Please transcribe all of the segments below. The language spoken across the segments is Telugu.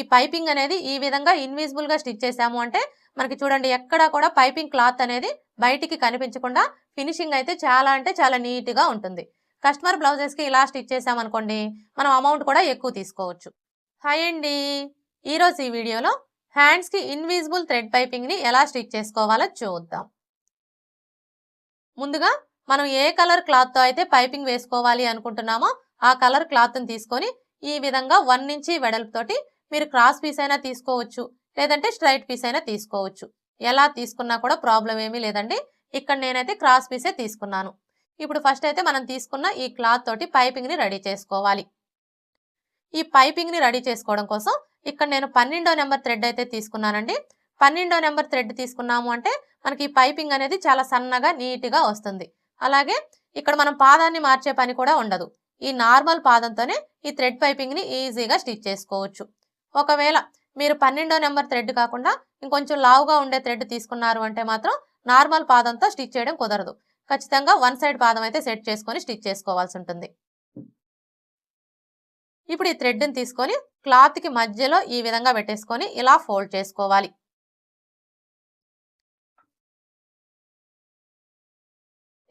ఈ పైపింగ్ అనేది ఈ విధంగా ఇన్విజిబుల్ గా స్టిచ్ చేసాము అంటే మనకి చూడండి ఎక్కడా కూడా పైపింగ్ క్లాత్ అనేది బయటికి కనిపించకుండా ఫినిషింగ్ అయితే చాలా అంటే చాలా నీట్ గా ఉంటుంది. కస్టమర్ బ్లౌజెస్ కి ఇలా స్టిచ్ చేసామనుకోండి మనం అమౌంట్ కూడా ఎక్కువ తీసుకోవచ్చు. హాయ్ అండి, ఈరోజు ఈ వీడియోలో హ్యాండ్స్ కి ఇన్విజిబుల్ థ్రెడ్ పైపింగ్ ని ఎలా స్టిచ్ చేసుకోవాలో చూద్దాం. ముందుగా మనం ఏ కలర్ క్లాత్ తో అయితే పైపింగ్ వేసుకోవాలి అనుకుంటున్నామో ఆ కలర్ క్లాత్ ని తీసుకొని ఈ విధంగా 1 ఇంచ్ వెడల్పుతోటి మీరు క్రాస్ పీస్ అయినా తీసుకోవచ్చు, లేదంటే స్ట్రైట్ పీస్ అయినా తీసుకోవచ్చు. ఎలా తీసుకున్నా కూడా ప్రాబ్లం ఏమీ లేదండి. ఇక్కడ నేనైతే క్రాస్ పీసే తీసుకున్నాను. ఇప్పుడు ఫస్ట్ అయితే మనం తీసుకున్న ఈ క్లాత్ తోటి పైపింగ్ ని రెడీ చేసుకోవాలి. ఈ పైపింగ్ ని రెడీ చేసుకోవడం కోసం ఇక్కడ నేను 12వ నెంబర్ థ్రెడ్ అయితే తీసుకున్నానండి. 12వ నెంబర్ థ్రెడ్ తీసుకున్నాము అంటే మనకి ఈ పైపింగ్ అనేది చాలా సన్నగా నీట్ గా వస్తుంది. అలాగే ఇక్కడ మనం పాదాన్ని మార్చే పని కూడా ఉండదు. ఈ నార్మల్ పాదంతోనే ఈ థ్రెడ్ పైపింగ్ ని ఈజీగా స్టిచ్ చేసుకోవచ్చు. ఒకవేళ మీరు 12వ నెంబర్ థ్రెడ్ కాకుండా ఇంకొంచెం లావుగా ఉండే థ్రెడ్ తీసుకున్నారు అంటే మాత్రం నార్మల్ పాదంతో స్టిచ్ చేయడం కుదరదు. ఖచ్చితంగా 1 సైడ్ పాదం అయితే సెట్ చేసుకొని స్టిచ్ చేసుకోవాల్సి ఉంటుంది. ఇప్పుడు ఈ థ్రెడ్ ని తీసుకొని క్లాత్ కి మధ్యలో ఈ విధంగా పెట్టేసుకొని ఇలా ఫోల్డ్ చేసుకోవాలి.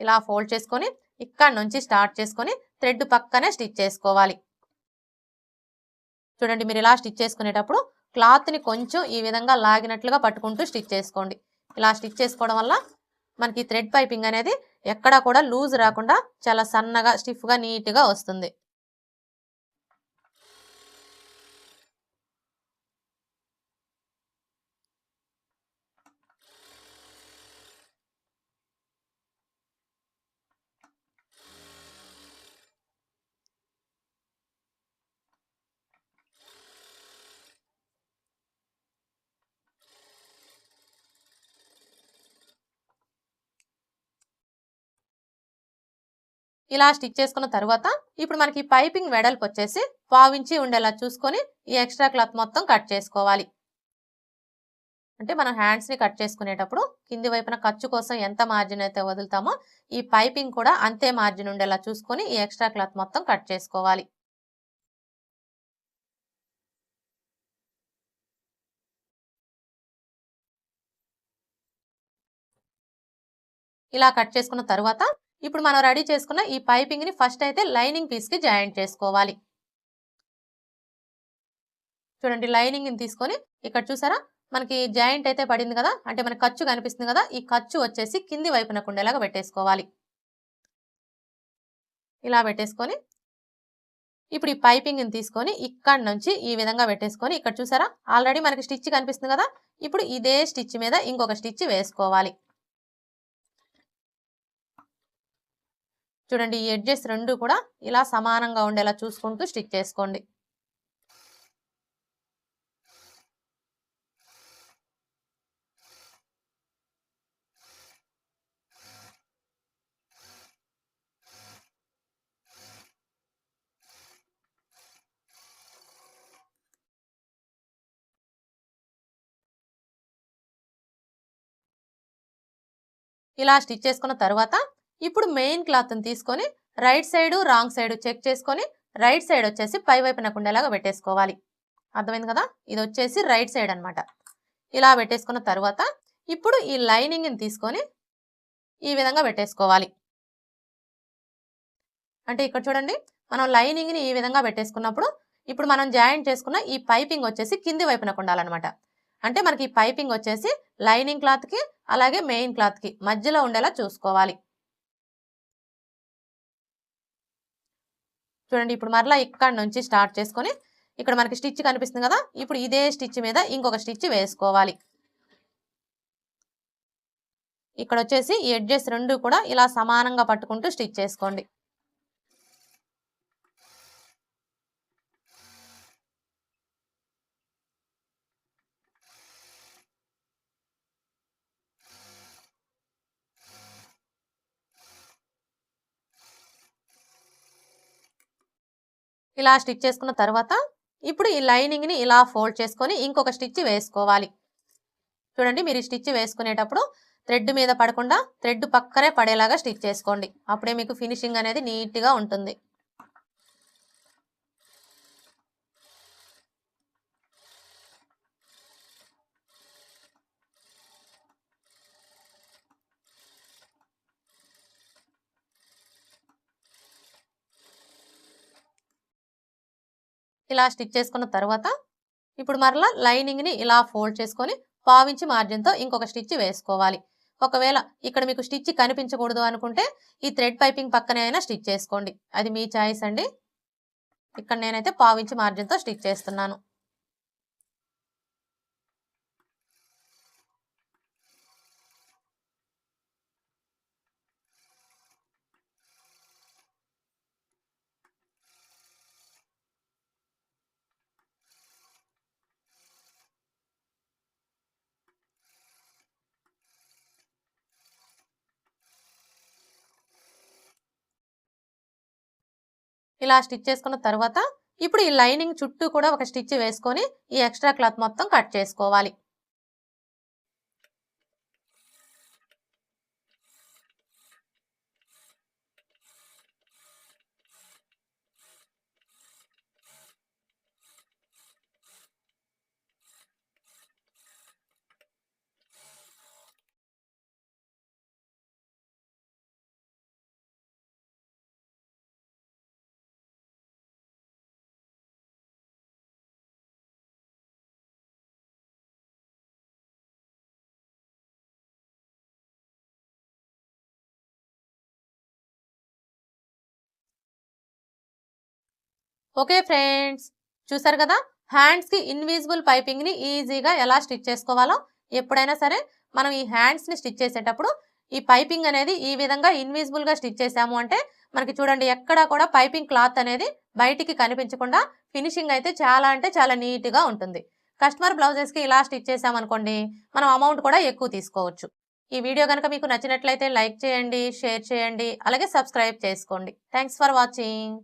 ఇలా ఫోల్డ్ చేసుకొని ఇక్కడ నుంచి స్టార్ట్ చేసుకొని థ్రెడ్ పక్కనే స్టిచ్ చేసుకోవాలి. చూడండి, మీరు ఇలా స్టిచ్ చేసుకునేటప్పుడు క్లాత్ ని కొంచెం ఈ విధంగా లాగినట్లుగా పట్టుకుంటూ స్టిచ్ చేసుకోండి. ఇలా స్టిచ్ చేసుకోవడం వల్ల మనకి థ్రెడ్ పైపింగ్ అనేది ఎక్కడా కూడా లూజ్ రాకుండా చాలా సన్నగా స్టిఫ్ గా నీట్ గా వస్తుంది. ఇలా స్టిచ్ చేసుకున్న తర్వాత ఇప్పుడు మనకి పైపింగ్ వెడల్పు వచ్చేసి 1/2 ఇంచ్ ఉండేలా చూసుకొని ఈ ఎక్స్ట్రా క్లాత్ మొత్తం కట్ చేసుకోవాలి. అంటే మనం హ్యాండ్స్ ని కట్ చేసుకునేటప్పుడు కింది వైపున ఖర్చు కోసం ఎంత మార్జిన్ అయితే వదులుతామో ఈ పైపింగ్ కూడా అంతే మార్జిన్ ఉండేలా చూసుకొని ఈ ఎక్స్ట్రా క్లాత్ మొత్తం కట్ చేసుకోవాలి. ఇలా కట్ చేసుకున్న తర్వాత ఇప్పుడు మనం రెడీ చేసుకున్న ఈ పైపింగ్ ని ఫస్ట్ అయితే లైనింగ్ పీస్ కి జాయింట్ చేసుకోవాలి. చూడండి, లైనింగ్ ని తీసుకొని ఇక్కడ చూసారా మనకి జాయింట్ అయితే పడింది కదా, అంటే మనకి ఖర్చు కనిపిస్తుంది కదా, ఈ ఖర్చు వచ్చేసి కింది వైపునకు ఉండేలాగా పెట్టేసుకోవాలి. ఇలా పెట్టేసుకొని ఇప్పుడు ఈ పైపింగ్ ని తీసుకొని ఇక్కడ నుంచి ఈ విధంగా పెట్టేసుకొని ఇక్కడ చూసారా ఆల్రెడీ మనకి స్టిచ్ కనిపిస్తుంది కదా, ఇప్పుడు ఇదే స్టిచ్ మీద ఇంకొక స్టిచ్ వేసుకోవాలి. చూడండి, ఈ ఎడ్జెస్ రెండు కూడా ఇలా సమానంగా ఉండేలా చూసుకుంటూ స్టిచ్ చేసుకోండి. ఇలా స్టిచ్ చేసుకున్న తర్వాత ఇప్పుడు మెయిన్ క్లాత్ ని తీసుకొని right side wrong side check చేసుకొని రైట్ సైడ్ వచ్చేసి పై వైపునకు ఉండేలాగా పెట్టేసుకోవాలి. అర్థమైంది కదా, ఇది వచ్చేసి రైట్ సైడ్ అన్నమాట. ఇలా పెట్టేసుకున్న తర్వాత ఇప్పుడు ఈ లైనింగ్ ని తీసుకొని ఈ విధంగా పెట్టేసుకోవాలి. అంటే ఇక్కడ చూడండి మనం లైనింగ్ ని ఈ విధంగా పెట్టేసుకున్నప్పుడు ఇప్పుడు మనం జాయింట్ చేసుకున్న ఈ పైపింగ్ వచ్చేసి కింది వైపునకు ఉండాలన్నమాట. అంటే మనకి ఈ పైపింగ్ వచ్చేసి లైనింగ్ క్లాత్ కి అలాగే మెయిన్ క్లాత్ కి మధ్యలో ఉండేలా చూసుకోవాలి. చూడండి, ఇప్పుడు మరలా ఇక్కడ నుంచి స్టార్ట్ చేసుకొని ఇక్కడ మనకి స్టిచ్ కనిపిస్తుంది కదా, ఇప్పుడు ఇదే స్టిచ్ మీద ఇంకొక స్టిచ్ వేసుకోవాలి. ఇక్కడ వచ్చేసి ఈ ఎడ్జెస్ రెండు కూడా ఇలా సమానంగా పట్టుకుంటూ స్టిచ్ చేసుకోండి. ఇలా స్టిచ్ చేసుకున్న తర్వాత ఇప్పుడు ఈ లైనింగ్ ని ఇలా ఫోల్డ్ చేసుకొని ఇంకొక స్టిచ్ వేసుకోవాలి. చూడండి, మీరు ఈ స్టిచ్ వేసుకునేటప్పుడు థ్రెడ్ మీద పడకుండా థ్రెడ్ పక్కనే పడేలాగా స్టిచ్ చేసుకోండి. అప్పుడే మీకు ఫినిషింగ్ అనేది నీట్ గా ఉంటుంది. ఇలా స్టిచ్ చేసుకున్న తర్వాత ఇప్పుడు మరలా లైనింగ్ని ఇలా ఫోల్డ్ చేసుకొని పావించి మార్జిన్తో ఇంకొక స్టిచ్ వేసుకోవాలి. ఒకవేళ ఇక్కడ మీకు స్టిచ్ కనిపించకూడదు అనుకుంటే ఈ థ్రెడ్ పైపింగ్ పక్కనే అయినా స్టిచ్ చేసుకోండి, అది మీ చాయిస్ అండి. ఇక్కడ నేనైతే పావించి మార్జిన్తో స్టిచ్ చేస్తున్నాను. ఇలా స్టిచ్ చేసుకున్న తర్వాత ఇప్పుడు ఈ లైనింగ్ చుట్టూ కూడా ఒక స్టిచ్ వేసుకొని ఈ ఎక్స్ట్రా క్లాత్ మొత్తం కట్ చేసుకోవాలి. ఓకే ఫ్రెండ్స్, చూసారు కదా హ్యాండ్స్కి ఇన్విజిబుల్ పైపింగ్ని ఈజీగా ఎలా స్టిచ్ చేసుకోవాలో. ఎప్పుడైనా సరే మనం ఈ హ్యాండ్స్ని స్టిచ్ చేసేటప్పుడు ఈ పైపింగ్ అనేది ఈ విధంగా ఇన్విజిబుల్గా స్టిచ్ చేసాము అంటే మనకి చూడండి ఎక్కడా కూడా పైపింగ్ క్లాత్ అనేది బయటికి కనిపించకుండా ఫినిషింగ్ అయితే చాలా అంటే చాలా నీట్గా ఉంటుంది. కస్టమర్ బ్లౌజెస్కి ఇలా స్టిచ్ చేసామనుకోండి మనం అమౌంట్ కూడా ఎక్కువ తీసుకోవచ్చు. ఈ వీడియో కనుక మీకు నచ్చినట్లయితే లైక్ చేయండి, షేర్ చేయండి, అలాగే సబ్స్క్రైబ్ చేసుకోండి. Thanks for watching.